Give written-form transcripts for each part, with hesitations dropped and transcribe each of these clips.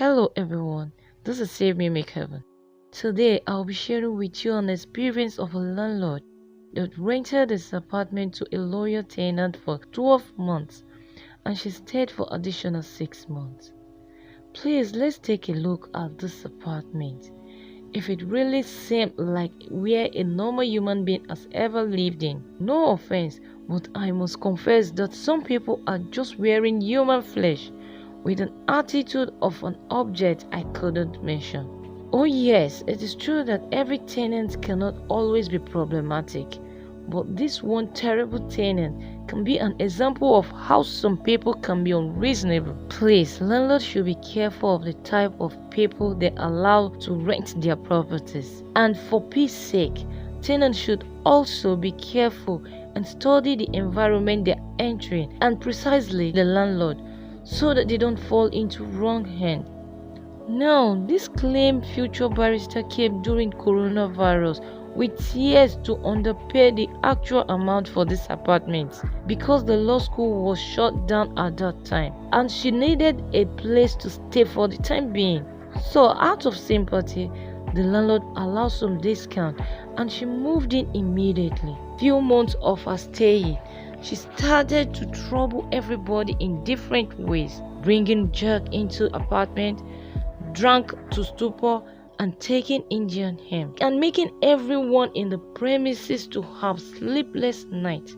Hello everyone, this is Save Me Make Heaven. Today I'll be sharing with you an experience of a landlord that rented his apartment to a loyal tenant for 12 months and she stayed for additional 6 months. Please let's take a look at this apartment. If it really seemed like where a normal human being has ever lived in. No offense, but I must confess that some people are just wearing human flesh with an attitude of an object I couldn't mention. Oh yes, it is true that every tenant cannot always be problematic, but this one terrible tenant can be an example of how some people can be unreasonable. Please, landlords should be careful of the type of people they allow to rent their properties. And for peace sake, tenants should also be careful and study the environment they are entering and precisely the landlord so that they don't fall into wrong hands. Now, this claimed future barrister came during coronavirus with years to underpay the actual amount for this apartment because the law school was shut down at that time and she needed a place to stay for the time being. So out of sympathy, the landlord allowed some discount and she moved in immediately. Few months of her stay, she started to trouble everybody in different ways, bringing jerk into apartment, drunk to stupor, and taking Indian hemp, and making everyone in the premises to have sleepless nights,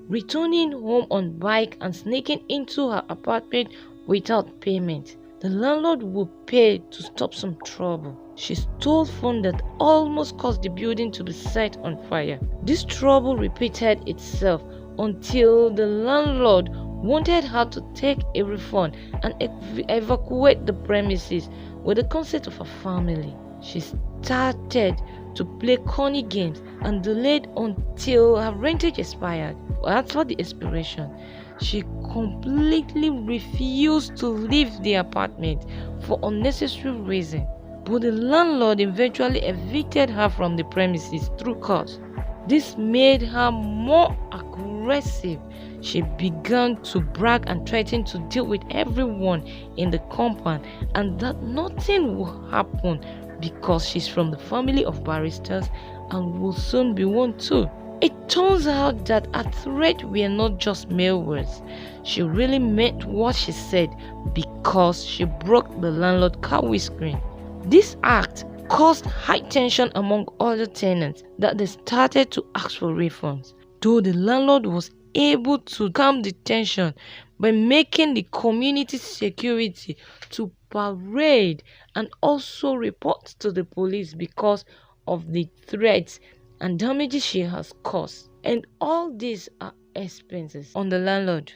returning home on bike and sneaking into her apartment without payment. The landlord would pay to stop some trouble. She stole phone that almost caused the building to be set on fire. This trouble repeated itself until the landlord wanted her to take a refund and evacuate the premises with the consent of her family. She started to play corny games and delayed until her rentage expired. After the expiration, she completely refused to leave the apartment for unnecessary reasons. But the landlord eventually evicted her from the premises through court. This made her more aggressive. She began to brag and threaten to deal with everyone in the compound and that nothing will happen because she's from the family of barristers and will soon be one too. It turns out that her threats were not just mere words. She really meant what she said because she broke the landlord's car windscreen. This act caused high tension among other tenants that they started to ask for refunds, though the landlord was able to calm the tension by making the community security to parade and also report to the police because of the threats and damages she has caused. And all these are expenses on the landlord.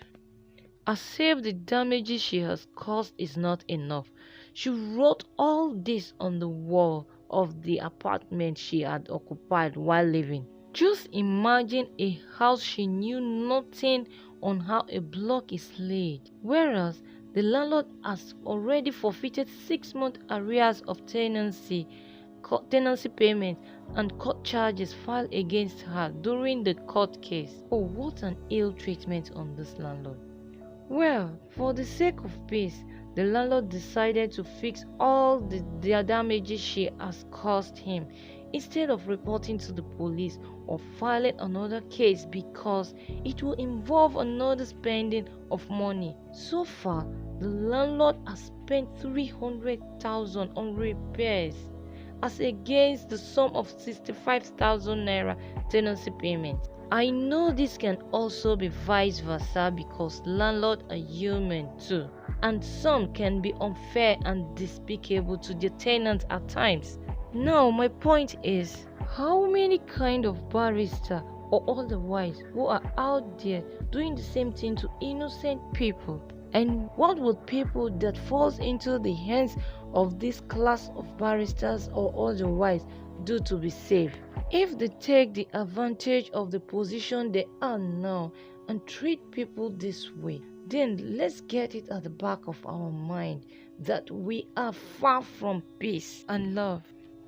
As if the damages she has caused is not enough, she wrote all this on the wall of the apartment she had occupied while living. Just imagine a house she knew nothing on how a block is laid, whereas the landlord has already forfeited 6 months arrears of tenancy payment and court charges filed against her during the court case. Oh, what an ill treatment on this landlord. Well, for the sake of peace, the landlord decided to fix all the damages she has caused him instead of reporting to the police or filing another case because it will involve another spending of money. So far, the landlord has spent 300,000 on repairs as against the sum of 65,000 naira tenancy payment. I know this can also be vice versa because landlords are human too, and some can be unfair and despicable to their tenants at times. Now my point is, how many kind of barrister or otherwise who are out there doing the same thing to innocent people? And what would people that falls into the hands of this class of barristers or otherwise do to be safe? If they take the advantage of the position they are now and treat people this way, then let's get it at the back of our mind that we are far from peace and love.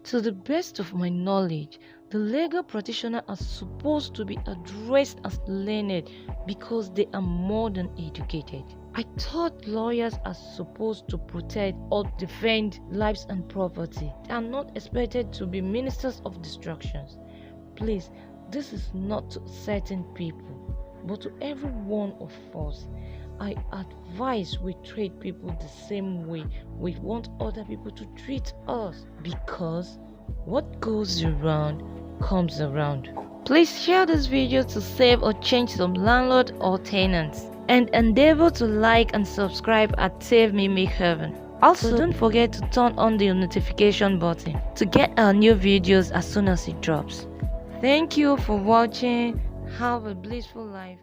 To the best of my knowledge, the legal practitioner are supposed to be addressed as learned because they are more than educated. I thought lawyers are supposed to protect or defend lives and property. They are not expected to be ministers of destructions. Please, this is not to certain people, but to every one of us. I advise we treat people the same way we want other people to treat us, because what goes around comes around. Please share this video to save or change some landlord or tenants, and endeavor to like and subscribe at Save Me Make Heaven. Also, don't forget to turn on the notification button to get our new videos as soon as it drops. Thank you for watching. Have a blissful life.